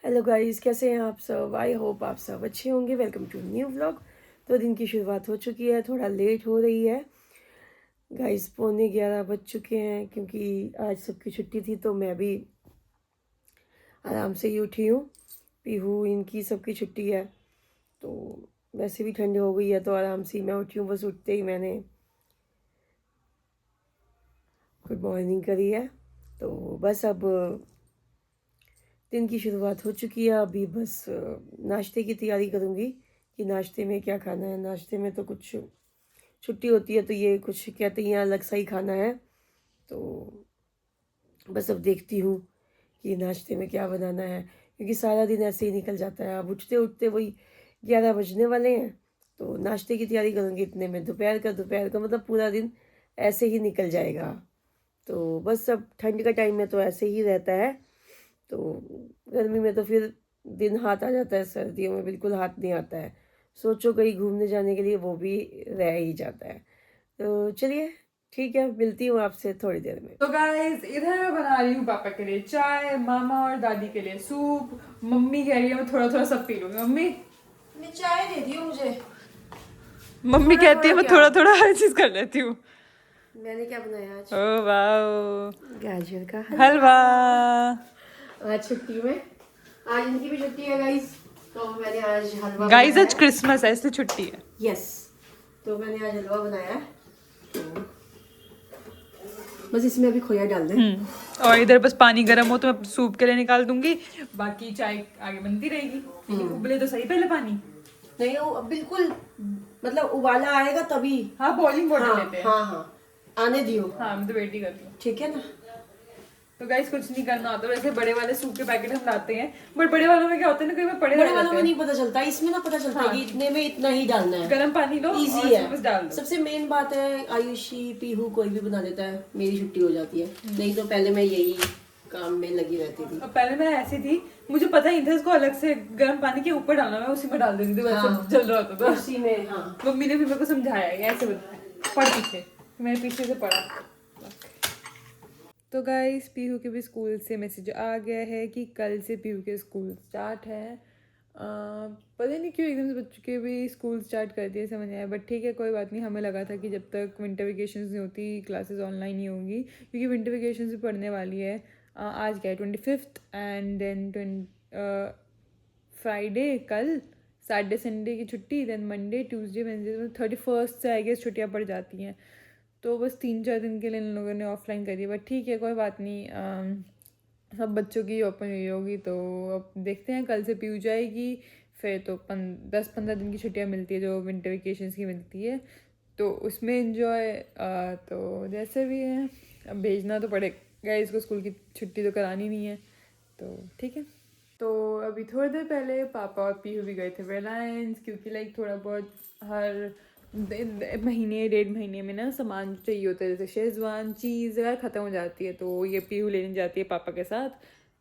Hello guys, कैसे हैं आप सब। आई होप आप सब अच्छे होंगे। Welcome to new vlog. तो दिन की शुरुआत हो चुकी है, थोड़ा लेट हो रही है गाइस। 11:45 बज चुके हैं क्योंकि आज सबकी छुट्टी थी, तो मैं भी आराम से ही उठी हूँ। पीहू इनकी सबकी छुट्टी है, तो वैसे भी ठंड हो गई है तो आराम से ही मैं उठी हूँ। बस उठते ही मैंने गुड मॉर्निंग करी है, तो बस अब दिन की शुरुआत हो चुकी है। अभी बस नाश्ते की तैयारी करूँगी कि नाश्ते में क्या खाना है। नाश्ते में तो कुछ छुट्टी होती है तो ये कुछ कहते हैं अलग सा ही खाना है, तो बस अब देखती हूँ कि नाश्ते में क्या बनाना है, क्योंकि सारा दिन ऐसे ही निकल जाता है। अब उठते उठते वही 11 बजने वाले हैं, तो नाश्ते की तैयारी करूँगी इतने में दोपहर का मतलब पूरा दिन ऐसे ही निकल जाएगा। तो बस अब ठंड का टाइम में तो ऐसे ही रहता है, तो गर्मी में तो फिर दिन हाथ आ जाता है, सर्दियों में बिल्कुल हाथ नहीं आता है। सोचो कहीं घूमने जाने के लिए, वो भी रह ही जाता है। तो चलिए ठीक है, मिलती हूँ आपसे थोड़ी देर में। तो गाइस इधर मैं बना रही हूँ पापा के लिए चाय, मामा और दादी के लिए सूप। मम्मी कह रही है मैं थोड़ा थोड़ा सब पी लूंगी। मम्मी मैं चाय दे दियो मुझे। मम्मी थोड़ा कहती थोड़ा है मैं क्या, थोड़ा थोड़ा हर चीज कर लेती हूँ। मैंने क्या बनाया आज? ओ वाओ, गाजर का हलवा। हलवा। आज छुट्टी में, आज इनकी भी छुट्टी है गाइस, तो मैंने आज हलवा गाइस बनाया आज है। क्रिसमस है इसलिए छुट्टी है। यस, तो मैंने आज हलवा बनाया है, तो बस इसमें अभी खोया डाल दें। और इधर बस पानी गर्म हो तो मैं सूप के लिए निकाल दूंगी, बाकी चाय आगे बनती रहेगी। लेकिन उबले तो सही पहले पानी। नहीं वो बिल्कुल, मतलब उबाला आएगा तभी। हाँ बॉइलिंग वाटर हाँ लेते हैं। हाँ हाँ, आने दियो। हाँ मैं तो वेट ही करती हूँ। ठीक है ना। तो गाइस कुछ नहीं करना होता, वैसे बड़े वाले सूप के पैकेट हम लाते हैं, बट बड़े वालों में क्या होता है ना, कई बार पड़े बड़े रह वालों जाते में हैं। नहीं पता चलता, इसमें ना पता चलता है कि इतने में इतना ही डालना है। गर्म पानी लो और इजी है, उसमें बस डाल दो। सबसे मेन बात है। आयुषी पीहू कोई भी बना देता है, मेरी छुट्टी हो जाती है। नहीं तो पहले मैं यही काम में लगी रहती थी। अब पहले मैं ऐसी थी, मुझे पता ही नहीं था इसको अलग से गर्म पानी के ऊपर डालना, मैं उसी में डाल देती थी, वैसे हाँ, जल रहा होता था। उसी में। हाँ, मम्मी ने भी मेरे को समझाया है ऐसे बताया, पढ़ पीछे। मैंने पीछे से पढ़ा। तो गाइस पीहू के भी स्कूल से मैसेज आ गया है कि कल से पीहू के स्कूल स्टार्ट है। पता नहीं क्यों एकदम से बच्चों के भी स्कूल स्टार्ट कर दिए, समझ नहीं आया, बट ठीक है कोई बात नहीं। हमें लगा था कि जब तक विंटर वेकेशंस नहीं होती क्लासेस ऑनलाइन ही होंगी, क्योंकि विंटर वेकेशंस भी पढ़ने वाली है। आज क्या है 25th, एंड देन फ्राइडे कल, सैटरडे संडे की छुट्टी, then Monday Tuesday Wednesday 31st से आई गेस छुट्टियाँ पड़ जाती हैं। तो बस 3-4 दिन के लिए इन लोगों ने ऑफलाइन करी, बट ठीक है कोई बात नहीं। सब बच्चों की ओपन हुई होगी, तो अब देखते हैं। कल से पीयू जाएगी, फिर तो 10-15 दिन की छुट्टियां मिलती है जो विंटर वेकेशंस की मिलती है, तो उसमें इन्जॉय। तो जैसे भी है, अब भेजना तो पड़ेगा इसको स्कूल की, छुट्टी तो करानी नहीं है, तो ठीक है। तो अभी थोड़ी देर पहले पापा और पीहू भी गए थे रिलायंस, क्योंकि लाइक थोड़ा बहुत हर महीने 1.5 महीने में ना सामान चाहिए होता है, जैसे शेजवान चीज़ अगर ख़त्म हो जाती है तो ये पीहू लेने जाती है पापा के साथ।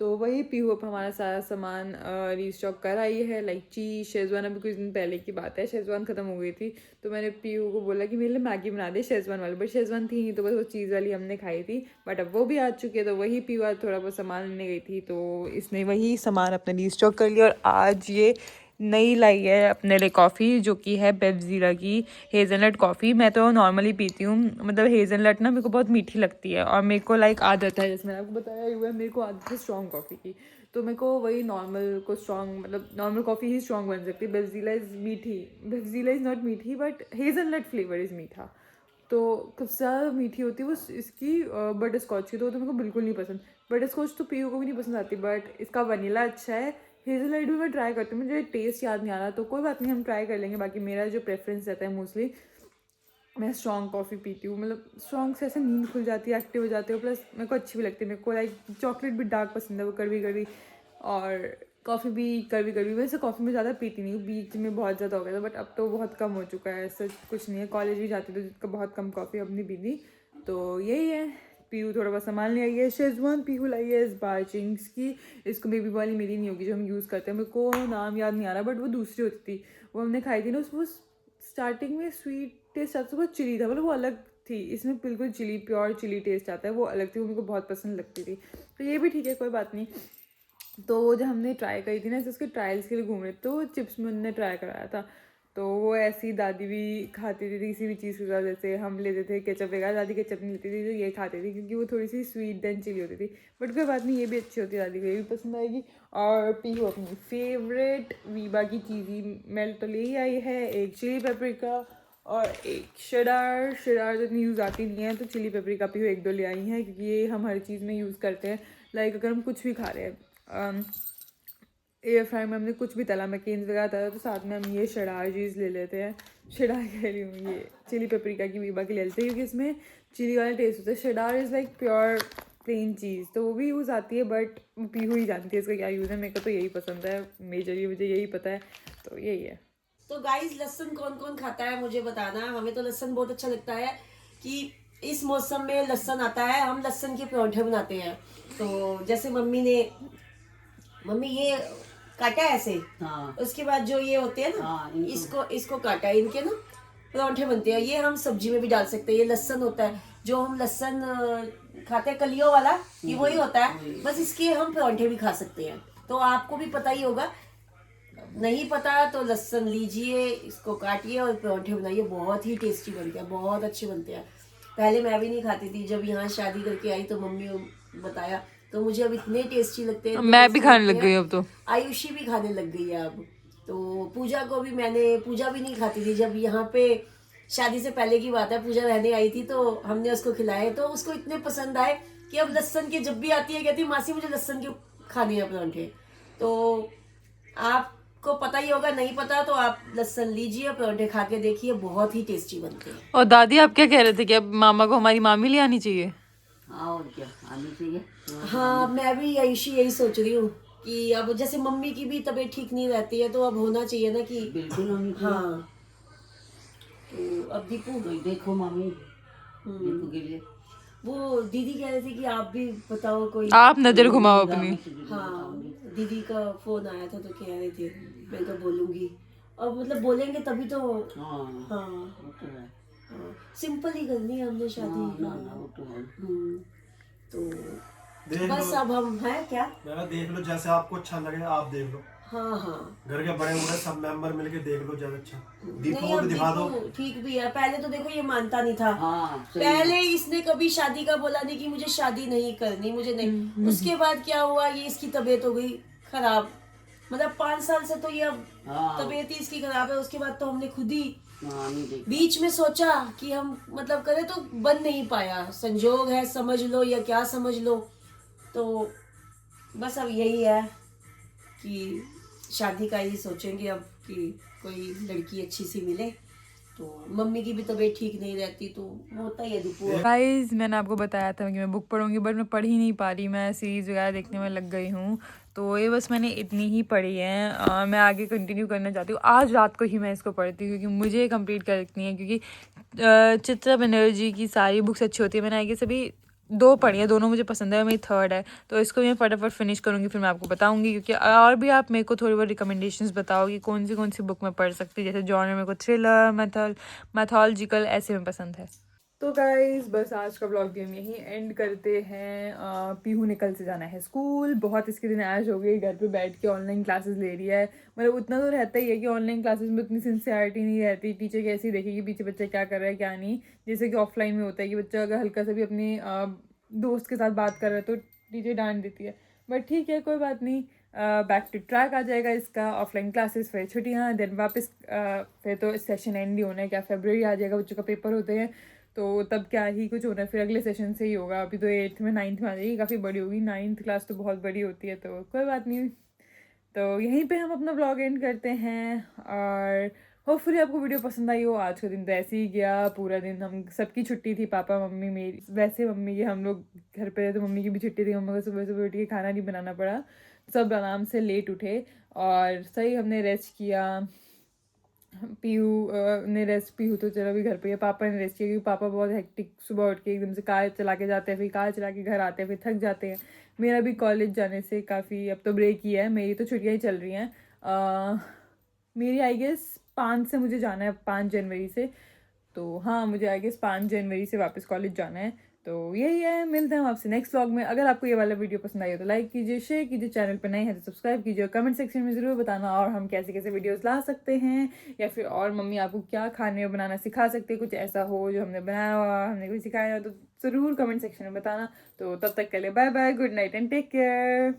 तो वही पीहू अब हमारा सारा सामान रीस्टॉक कर आई है, लाइक चीज़ शेजवान। अभी कुछ दिन पहले की बात है, शेजवान ख़त्म हो गई थी, तो मैंने पीहू को बोला कि मेरे लिए मैगी बना दे शेजवान वाली, बट शेजवान थी नहीं, तो बस वो चीज़ वाली हमने खाई थी। बट अब वो भी आ चुकी है, तो वही पीहू आज थोड़ा बहुत सामान लेने गई थी, तो इसने वही सामान अपने रीस्टॉक कर लिया। और आज ये नई लाई है अपने लिए कॉफ़ी, जो कि है बेवज़ीरा की हेज़लनट कॉफ़ी। मैं तो नॉर्मली पीती हूँ, मतलब हेज़लनट ना मेरे को बहुत मीठी लगती है, और मेरे को लाइक आदत है, जैसे मैंने आपको बताया ही हुआ है, मेरे को आदत है स्ट्रॉन्ग कॉफ़ी की। तो मेरे को वही नॉर्मल को स्ट्रॉन्ग, मतलब नॉर्मल कॉफ़ी ही स्ट्रॉन्ग बन सकती है। बेवज़ीरा इज़ मीठी, बेवज़ीरा इज़ नॉट मीठी, बट हेज़लनट फ्लेवर इज़ मीठा, तो सबसे ज़्यादा मीठी होती है वो इसकी बटर स्कॉच की, तो मेरे को बिल्कुल नहीं पसंद। बटर स्कॉच तो पीयू को भी नहीं पसंद आती, बट इसका वनीला अच्छा है। हेज़लनट भी मैं ट्राई करती हूँ, मुझे टेस्ट याद नहीं आ रहा, तो कोई बात नहीं हम ट्राई कर लेंगे। बाकी मेरा जो प्रेफरेंस रहता है मोस्टली, मैं स्ट्रॉन्ग कॉफ़ी पीती हूँ, मतलब स्ट्रॉन्ग से ऐसे नींद खुल जाती है, एक्टिव हो जाती है, प्लस मेरे को अच्छी भी लगती है। मेरे को लाइक चॉकलेट भी डार्क पसंद है, वो कड़वी कड़वी, और कॉफ़ी भी कड़वी कड़वी। वैसे कॉफ़ी में ज़्यादा पीती नहीं हूँ, बीच में बहुत ज़्यादा हो गया था, बट अब तो बहुत कम हो चुका है, ऐसा कुछ नहीं है। कॉलेज भी जाती तो जिसका बहुत कम कॉफ़ी अब नहीं पीती, तो यही है। पीहू थोड़ा बहुत सामान ले आई है, शेजवान पीहू लाई है इस बार चिंग्स की। इसको बेबी वाली मेरी नहीं होगी जो हम यूज़ करते हैं, मेरे को नाम याद नहीं आ रहा, बट वो दूसरी होती थी, वो हमने खाई थी ना, उसमें स्टार्टिंग में स्वीट टेस्ट आता था, बहुत चिली था, मतलब वो अलग थी। इसमें बिल्कुल चिली, प्योर चिली टेस्ट आता है, वो अलग थी, वो मेरे को बहुत पसंद लगती थी। तो ये भी ठीक है कोई बात नहीं। तो जब हमने ट्राई करी थी ना, ऐसे उसके ट्रायल्स के लिए घूम रहे थे, तो चिप्स में उन्होंने ट्राई कराया था। तो वो ऐसी दादी भी खाती थी किसी भी चीज़ के साथ, जैसे हम लेते थे केचप वगैरह, दादी केचप नहीं लेती थी, तो ये खाती थी क्योंकि वो थोड़ी सी स्वीट देन चिली होती थी। बट कोई बात नहीं, ये भी अच्छी होती है, दादी को ये भी पसंद आएगी। और पीहू अपनी फेवरेट वीबा की चीज़ी मेल्ट तो ले ही आई है, एक चिली पेपरिका और एक शेडार। शेडार तो इतनी यूज़ आती नहीं है, तो चिली पेपरिका पीहू 1-2 ले आई हैं, क्योंकि ये हम हर चीज़ में यूज़ करते हैं। लाइक अगर हम कुछ भी खा रहे हैं, एयर फ्राई में हमने कुछ भी तला, मैकेन्स वगैरह तला, तो साथ में हम ये शेडार चीज़ ले लेते हैं। शेडार कह रही हूँ, ये चिली पेपरिका की वीबा की ले लेते हैं, क्योंकि इसमें चिली वाला टेस्ट होता है। शेडार इज़ लाइक प्योर प्लेन चीज़, तो वो भी यूज़ आती है, बट पीहू ही जानती है इसका क्या यूज़ है। मेरे को तो यही पसंद है, मेजरली मुझे यही पता है, तो यही है। तो गाइस, लहसुन कौन कौन खाता है मुझे बताना। हमें तो लहसुन बहुत अच्छा लगता है कि इस मौसम में लहसुन आता है, हम लहसुन के पराठे बनाते हैं। तो जैसे मम्मी ये काटा है ऐसे, हाँ उसके बाद जो ये होते हैं ना, हाँ, इसको इसको काटा है, इनके ना पराठे बनते हैं। ये हम सब्जी में भी डाल सकते हैं। ये लहसुन होता है, जो हम लहसुन खाते हैं कलियों वाला, ये वही होता है, बस इसके हम पराठे भी खा सकते हैं। तो आपको भी पता ही होगा, नहीं पता तो लहसुन लीजिए, इसको काटिए और पराठे बनाइए, बहुत ही टेस्टी बनते हैं, बहुत अच्छे बनते हैं। पहले मैं भी नहीं खाती थी, जब यहाँ शादी करके आई तो मम्मी ने बताया, तो मुझे अब इतने टेस्टी लगते हैं। मैं भी खाने लग गई अब तो। आयुषी भी खाने लग गई है अब। तो पूजा को भी पूजा भी नहीं खाती थी, जब यहाँ पे शादी से पहले की बात है, पूजा रहने आई थी तो हमने उसको खिलाए, तो उसको इतने पसंद आए कि अब लहसुन के जब भी आती है कहती मासी मुझे लहसुन के खाने हैं पराठे। तो आपको पता ही होगा, नहीं पता तो आप लहसुन लीजिए, पराठे खा के देखिए, बहुत ही टेस्टी बनते हैं। और दादी आप क्या कह रहे थे कि अब मामा को हमारी मामी ले आनी चाहिए? हाँ, और क्या आनी चाहिए। हाँ, मैं भी यही सोच रही हूँ कि अब जैसे मम्मी की भी तबीयत ठीक नहीं रहती है, तो अब होना चाहिए ना कि बिल्कुल होनी चाहिए। हाँ। तो अब दीपू, तो देखो मम्मी, दीपू के लिए वो दीदी कह रहे थे कि आप भी बताओ कोई। आप नजर घुमाओ अपनी। हाँ, दीदी का फोन आया था तो कह रहे थे, मैं तो बोलूंगी, और मतलब बोलेंगे तभी तो। हाँ हाँ, वो तो है। हाँ, सिंपल ही करनी है हमने शादी। ना ना वो तो है। तो देख बस लो, अब हम है क्या। देख लो जैसे आपको अच्छा लगे आप देख लो। हाँ हाँ, घर के बड़े बूढ़े सब मेंबर मिलके देख लो ज्यादा अच्छा। दीपू नहीं को अब भी दिखा दो। दीपू ठीक भी है। पहले तो देखो ये मानता नहीं था, हाँ सही। पहले इसने कभी शादी का बोला नहीं कि मुझे शादी नहीं करनी, मुझे नहीं। उसके बाद क्या हुआ, ये इसकी तबीयत हो गई खराब, मतलब 5 साल से तो ये अब हाँ तबीयत ही इसकी खराब है। उसके बाद तो हमने खुद ही हाँ, नहीं देखा। बीच में सोचा कि हम मतलब करें, तो बन नहीं पाया, संजोग है समझ लो या क्या समझ लो। तो बस अब यही है कि शादी का ही सोचेंगे अब कि कोई लड़की अच्छी सी मिले। तो मम्मी की भी तबीयत ठीक नहीं रहती, तो होता ही है दीपू। गाइस, मैंने आपको बताया था कि मैं बुक पढ़ूंगी, बट मैं पढ़ ही नहीं पा रही, मैं सीरीज़ वगैरह देखने में लग गई हूँ। तो ये बस मैंने इतनी ही पढ़ी है, मैं आगे कंटिन्यू करना चाहती हूँ। आज रात को ही मैं इसको पढ़ती हूँ, क्योंकि मुझे कंप्लीट करनी है, क्योंकि चित्रा बनर्जी की सारी बुक्स अच्छी होती है। मैंने आगे सभी 2 पढ़ी है, दोनों मुझे पसंद है, मेरी 3rd है, तो इसको मैं फटाफट फिनिश करूँगी, फिर मैं आपको बताऊँगी। क्योंकि और भी आप मेरे को थोड़ी बहुत रिकमेंडेशंस बताओ कि कौन सी बुक मैं पढ़ सकती हूँ। जैसे जॉनर मेरे को थ्रिलर, मैथोलॉजिकल ऐसे में पसंद है। तो गाइस, बस आज का ब्लॉग भी हम यहीं एंड करते हैं। पीहू ने कल से जाना है स्कूल, बहुत इसके दिन ऐश हो गई, घर पे बैठ के ऑनलाइन क्लासेस ले रही है। मतलब उतना तो रहता ही है कि ऑनलाइन क्लासेस में उतनी सिंसियरिटी नहीं रहती, टीचर कैसी देखेगी पीछे बच्चा क्या कर रहा है क्या नहीं। जैसे कि ऑफलाइन में होता है कि बच्चा अगर हल्का सा भी अपने दोस्त के साथ बात कर रहा है तो टीचर डांट देती है। बट ठीक है, कोई बात नहीं, बैक टू ट्रैक आ जाएगा इसका। ऑफलाइन क्लासेस, फिर छुट्टियाँ, देन वापस फिर तो सेशन एंड ही होना है, क्या फरवरी आ जाएगा, बच्चों का पेपर होते हैं, तो तब क्या ही कुछ होना है, फिर अगले सेशन से ही होगा। अभी तो 8th में 9th में आ जाएगी, काफ़ी बड़ी होगी, 9th क्लास तो बहुत बड़ी होती है, तो कोई बात नहीं। तो यहीं पे हम अपना ब्लॉग एंड करते हैं, और होपफुली आपको वीडियो पसंद आई हो। आज का दिन तो ऐसे ही गया, पूरा दिन हम सबकी छुट्टी थी, पापा मम्मी मेरी, वैसे मम्मी की, हम लोग घर पे रहे तो मम्मी की भी छुट्टी थी, मम्मी को सुबह सुबह उठ के खाना नहीं बनाना पड़ा, सब आराम से लेट उठे और सही हमने रेस्ट किया। पीहू तो चलो अभी घर पे है, पापा ने रेस्ट किया, क्योंकि पापा बहुत हेक्टिक, सुबह उठ के एकदम से कार चला के जाते हैं, फिर कार चला के घर आते हैं, फिर थक जाते हैं। मेरा भी कॉलेज जाने से काफ़ी, अब तो ब्रेक ही है, मेरी तो छुट्टियाँ ही चल रही हैं। मेरी आई गेस 5 से मुझे जाना है, 5 जनवरी से। तो हाँ, मुझे आई गेस 5 जनवरी से वापस कॉलेज जाना है, तो यही है, मिलते हैं हम आपसे नेक्स्ट व्लॉग में। अगर आपको ये वाला वीडियो पसंद आई हो तो लाइक कीजिए, शेयर कीजिए, चैनल पर नए हैं तो सब्सक्राइब कीजिए, और कमेंट सेक्शन में ज़रूर बताना और हम कैसे कैसे वीडियोस ला सकते हैं, या फिर और मम्मी आपको क्या खाने में बनाना सिखा सकते हैं, कुछ ऐसा हो जो हमने बनाया हो, हमने कुछ सिखाया हो, तो ज़रूर कमेंट सेक्शन में बताना। तो तब तक के लिए bye bye, good night and take care.